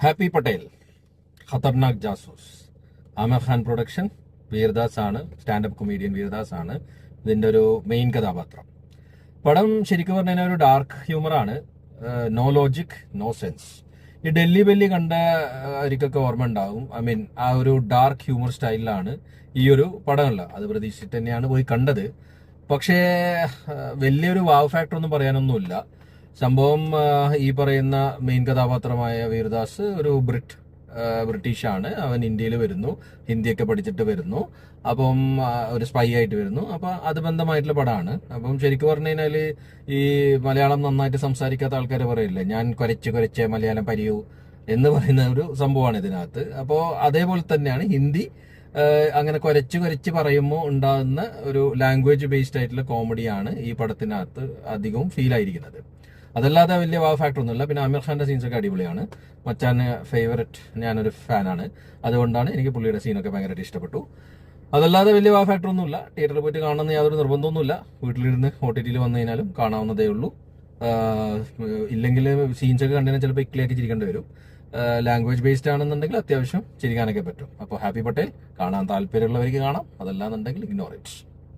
Happy Patel, Khatarnak Jasoos, Aamir Khan production. Vir Das ആണ്, standup കൊമീഡിയൻ വീർദാസ് ആണ് ഇതിന്റെ ഒരു മെയിൻ കഥാപാത്രം. പടം ശരിക്കും പറഞ്ഞാൽ ഒരു ഡാർക്ക് ഹ്യൂമറാണ്. No logic, no sense. ഈ ഡൽഹി ബെല്ലി കണ്ട അവർക്കൊക്കെ ഓർമ്മ ഉണ്ടാവും. ഐ മീൻ ആ ഒരു ഡാർക്ക് ഹ്യൂമർ സ്റ്റൈലിലാണ് ഈ ഒരു പടമുള്ള. അത് പ്രതീക്ഷിച്ചിട്ട് തന്നെയാണ് പോയി കണ്ടത്. പക്ഷേ വലിയൊരു വാവ് ഫാക്ടർ ഒന്നും പറയാനൊന്നുമില്ല. സംഭവം ഈ പറയുന്ന മെയിൻ കഥാപാത്രമായ വീർദാസ് ഒരു ബ്രിട്ടീഷാണ്. അവൻ ഇന്ത്യയിൽ വരുന്നു, ഹിന്ദിയൊക്കെ പഠിച്ചിട്ട് വരുന്നു. അപ്പം ഒരു സ്പൈ ആയിട്ട് വരുന്നു. അപ്പൊ അത് ബന്ധമായിട്ടുള്ള പടമാണ്. അപ്പം ശരിക്കും പറഞ്ഞു കഴിഞ്ഞാല് ഈ മലയാളം നന്നായിട്ട് സംസാരിക്കാത്ത ആൾക്കാർ പറയില്ലേ, ഞാൻ കുരച്ച് മലയാളം പരിയൂ എന്ന് പറയുന്ന ഒരു സംഭവമാണ് ഇതിനകത്ത്. അപ്പോൾ അതേപോലെ തന്നെയാണ് ഹിന്ദി അങ്ങനെ കുരച്ച് പറയുമ്പോൾ ഉണ്ടാകുന്ന ഒരു ലാംഗ്വേജ് ബേസ്ഡ് ആയിട്ടുള്ള കോമഡിയാണ് ഈ പടത്തിനകത്ത് അധികവും ഫീൽ ആയിരിക്കുന്നത്. അതല്ലാതെ വലിയ വാവ് ഫാക്ടർ ഒന്നുമില്ല. പിന്നെ ആമിർ ഖാന്റെ സീൻസ് ഒക്കെ അടിപൊളിയാണ്. മച്ചാന് ഫേവററ്റ്, ഞാനൊരു ഫാനാണ്. അതുകൊണ്ടാണ് എനിക്ക് പുള്ളിയുടെ സീനൊക്കെ ഭയങ്കരമായിട്ട് ഇഷ്ടപ്പെട്ടു. അതല്ലാതെ വലിയ വാവ് ഫാക്ടർ ഒന്നുമില്ല. തിയേറ്ററിൽ പോയിട്ട് കാണുന്ന യാതൊരു നിർബന്ധമൊന്നുമില്ല. വീട്ടിലിരുന്ന് OTT വന്നു കഴിഞ്ഞാലും കാണാവുന്നതേ ഉള്ളൂ. ഇല്ലെങ്കിൽ സീൻസ് ഒക്കെ കണ്ടുകഴിഞ്ഞാൽ ചിലപ്പോൾ ഇക്ലിയാക്കി ചിരിക്കേണ്ടി വരും. ലാംഗ്വേജ് ബേസ്ഡ് ആണെന്നുണ്ടെങ്കിൽ അത്യാവശ്യം ചിരിക്കാനൊക്കെ പറ്റും. അപ്പോൾ ഹാപ്പി പട്ടേൽ കാണാൻ താല്പര്യമുള്ളവർക്ക് കാണാം. അതല്ലാന്നുണ്ടെങ്കിൽ ഇഗ്നോർ ഇറ്റ്.